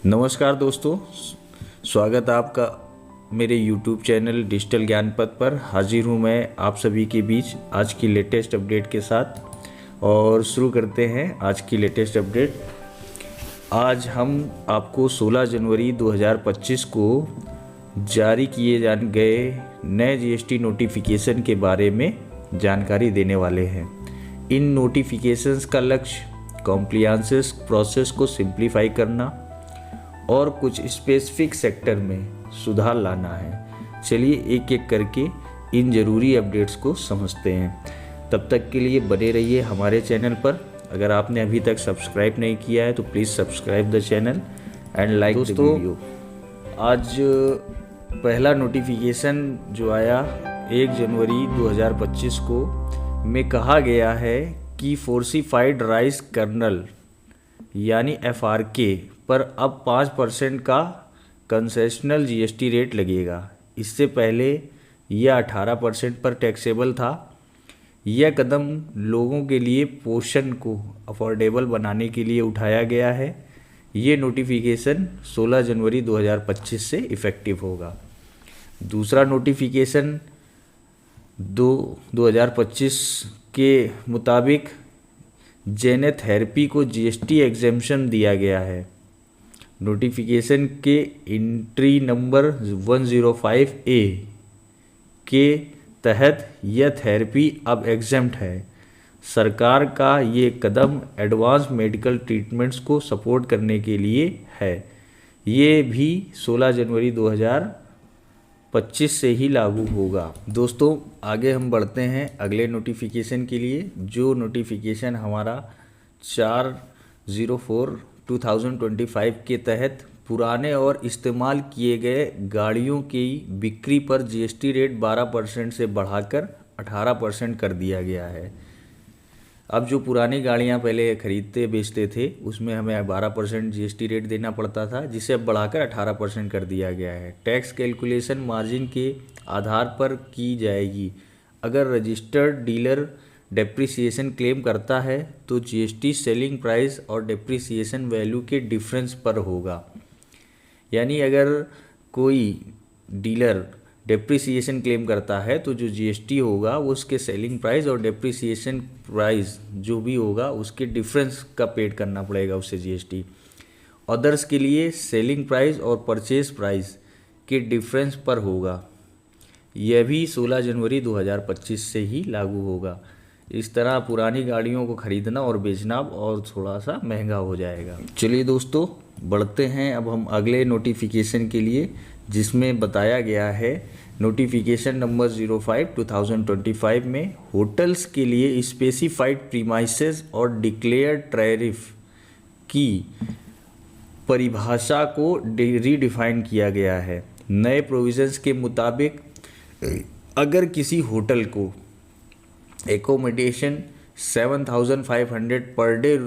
नमस्कार दोस्तों, स्वागत है आपका मेरे YouTube चैनल डिजिटल ज्ञान पथ पर। हाजिर हूँ मैं आप सभी के बीच आज की लेटेस्ट अपडेट के साथ। और शुरू करते हैं आज की लेटेस्ट अपडेट। आज हम आपको 16 जनवरी 2025 को जारी किए गए नए जीएसटी नोटिफिकेशन के बारे में जानकारी देने वाले हैं। इन नोटिफिकेशंस का लक्ष्य कॉम्प्लायंस प्रोसेस को सिंप्लीफाई करना और कुछ स्पेसिफिक सेक्टर में सुधार लाना है। चलिए एक एक करके इन ज़रूरी अपडेट्स को समझते हैं। तब तक के लिए बने रहिए हमारे चैनल पर। अगर आपने अभी तक सब्सक्राइब नहीं किया है तो please subscribe the channel and like the video. आज पहला नोटिफिकेशन जो आया 1 जनवरी 2025 को में कहा गया है कि फोर्सिफाइड राइस कर्नल यानी FRK पर अब 5% का कंसेशनल जीएसटी रेट लगेगा। इससे पहले यह 18% पर टैक्सेबल था। यह कदम लोगों के लिए पोषण को अफोर्डेबल बनाने के लिए उठाया गया है। ये नोटिफिकेशन 16 जनवरी 2025 से इफ़ेक्टिव होगा। दूसरा नोटिफिकेशन 2025 के मुताबिक जेनेथेरेपी को जीएसटी एग्जेम्पशन दिया गया है। नोटिफिकेशन के एंट्री नंबर 105A के तहत यह थेरेपी अब एग्जेम्प्ट है। सरकार का ये कदम एडवांस मेडिकल ट्रीटमेंट्स को सपोर्ट करने के लिए है। ये भी 16 जनवरी 2025 से ही लागू होगा। दोस्तों आगे हम बढ़ते हैं अगले नोटिफिकेशन के लिए। जो नोटिफिकेशन हमारा 4/04/2025 के तहत पुराने और इस्तेमाल किए गए गाड़ियों की बिक्री पर जीएसटी रेट 12% से बढ़ाकर 18% कर दिया गया है। अब जो पुरानी गाड़ियां पहले खरीदते बेचते थे उसमें हमें 12% जीएसटी रेट देना पड़ता था, जिसे अब बढ़ाकर 18% कर दिया गया है। टैक्स कैलकुलेशन मार्जिन के आधार पर की जाएगी। अगर रजिस्टर्ड डीलर डेप्रिसिएशन क्लेम करता है तो जीएसटी सेलिंग प्राइस और डेप्रिसिएशन वैल्यू के डिफरेंस पर होगा। यानी अगर कोई डीलर डेप्रिसिएशन क्लेम करता है तो जो जीएसटी होगा वो उसके सेलिंग प्राइस और डेप्रिसिएशन प्राइस जो भी होगा उसके डिफरेंस का पेड करना पड़ेगा उसे जीएसटी। अदर्स के लिए सेलिंग प्राइस और परचेज प्राइस के डिफरेंस पर होगा। यह भी 16 जनवरी 2025 से ही लागू होगा। इस तरह पुरानी गाड़ियों को खरीदना और बेचना और थोड़ा सा महंगा हो जाएगा। चलिए दोस्तों बढ़ते हैं अब हम अगले नोटिफिकेशन के लिए, जिसमें बताया गया है नोटिफिकेशन नंबर 05/2025 में होटल्स के लिए स्पेसिफाइड प्रीमाइसेस और डिक्लेयर्ड टैरिफ की परिभाषा को रीडिफाइन किया गया है। नए प्रोविजंस के मुताबिक अगर किसी होटल को एकोमोडेशन 7,500 पर डे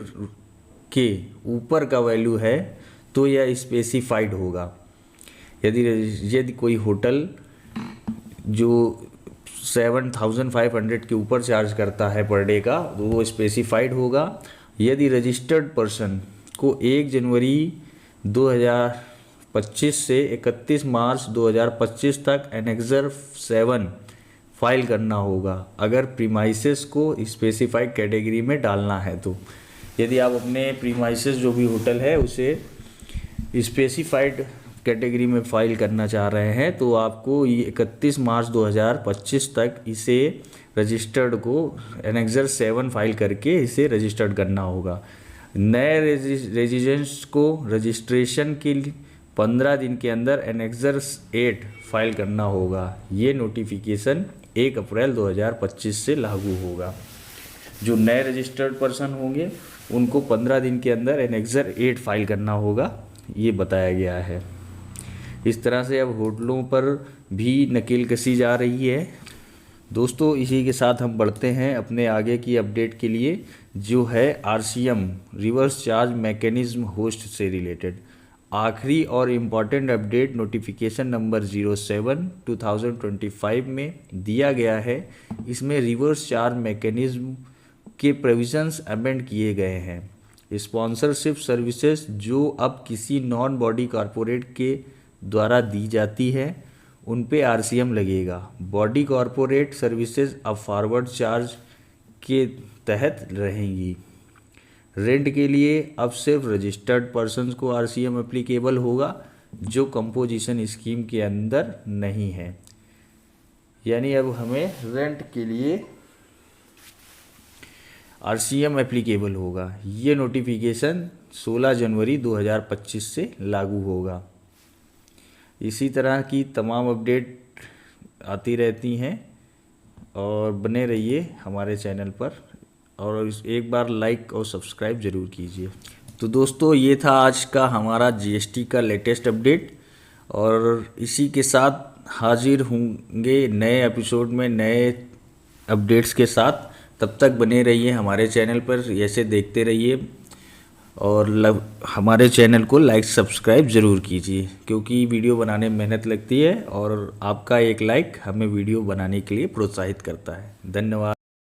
के ऊपर का वैल्यू है तो यह स्पेसिफाइड होगा। यदि कोई होटल जो 7,500 के ऊपर चार्ज करता है पर डे का तो वो स्पेसिफाइड होगा। यदि रजिस्टर्ड पर्सन को 1 जनवरी 2025 से 31 मार्च 2025 तक एनेक्सर 7 फाइल करना होगा अगर प्रीमाइसेस को स्पेसिफाइड कैटेगरी में डालना है तो। यदि आप अपने प्रीमाइसेस जो भी होटल है उसे स्पेसिफाइड कैटेगरी में फ़ाइल करना चाह रहे हैं तो आपको ये 31 मार्च 2025 तक इसे रजिस्टर्ड को एनेक्सर 7 फाइल करके इसे रजिस्टर्ड करना होगा। नए रेजिडेंट्स को रजिस्ट्रेशन के 15 दिन के अंदर एनेक्सर 8 फाइल करना होगा। ये नोटिफिकेशन 1 अप्रैल 2025 से लागू होगा। जो नए रजिस्टर्ड पर्सन होंगे उनको 15 दिन के अंदर एनेक्सर 8 फाइल करना होगा, ये बताया गया है। इस तरह से अब होटलों पर भी नकेल कसी जा रही है। दोस्तों इसी के साथ हम बढ़ते हैं अपने आगे की अपडेट के लिए, जो है RCM reverse charge mechanism host से रिलेटेड। आखिरी और इम्पॉर्टेंट अपडेट नोटिफिकेशन नंबर 07/2025 में दिया गया है। इसमें रिवर्स चार्ज मैकेनिज्म के प्रोविजंस अमेंड किए गए हैं। स्पॉन्सरशिप सर्विसेज जो अब किसी नॉन बॉडी कॉरपोरेट के द्वारा दी जाती है उन पे आरसीएम लगेगा। बॉडी कॉरपोरेट सर्विसेज अब फॉरवर्ड चार्ज के तहत रहेंगी। रेंट के लिए अब सिर्फ रजिस्टर्ड पर्सन्स को आरसीएम एप्लीकेबल होगा जो कंपोजिशन स्कीम के अंदर नहीं है। यानी अब हमें रेंट के लिए आरसीएम एप्लीकेबल होगा। ये नोटिफिकेशन 16 जनवरी 2025 से लागू होगा। इसी तरह की तमाम अपडेट आती रहती हैं और बने रहिए हमारे चैनल पर और एक बार लाइक और सब्सक्राइब ज़रूर कीजिए। तो दोस्तों ये था आज का हमारा जीएसटी का लेटेस्ट अपडेट और इसी के साथ हाजिर होंगे नए एपिसोड में नए अपडेट्स के साथ। तब तक बने रहिए हमारे चैनल पर, ऐसे देखते रहिए और हमारे चैनल को लाइक सब्सक्राइब ज़रूर कीजिए क्योंकि वीडियो बनाने में मेहनत लगती है और आपका एक लाइक हमें वीडियो बनाने के लिए प्रोत्साहित करता है। धन्यवाद।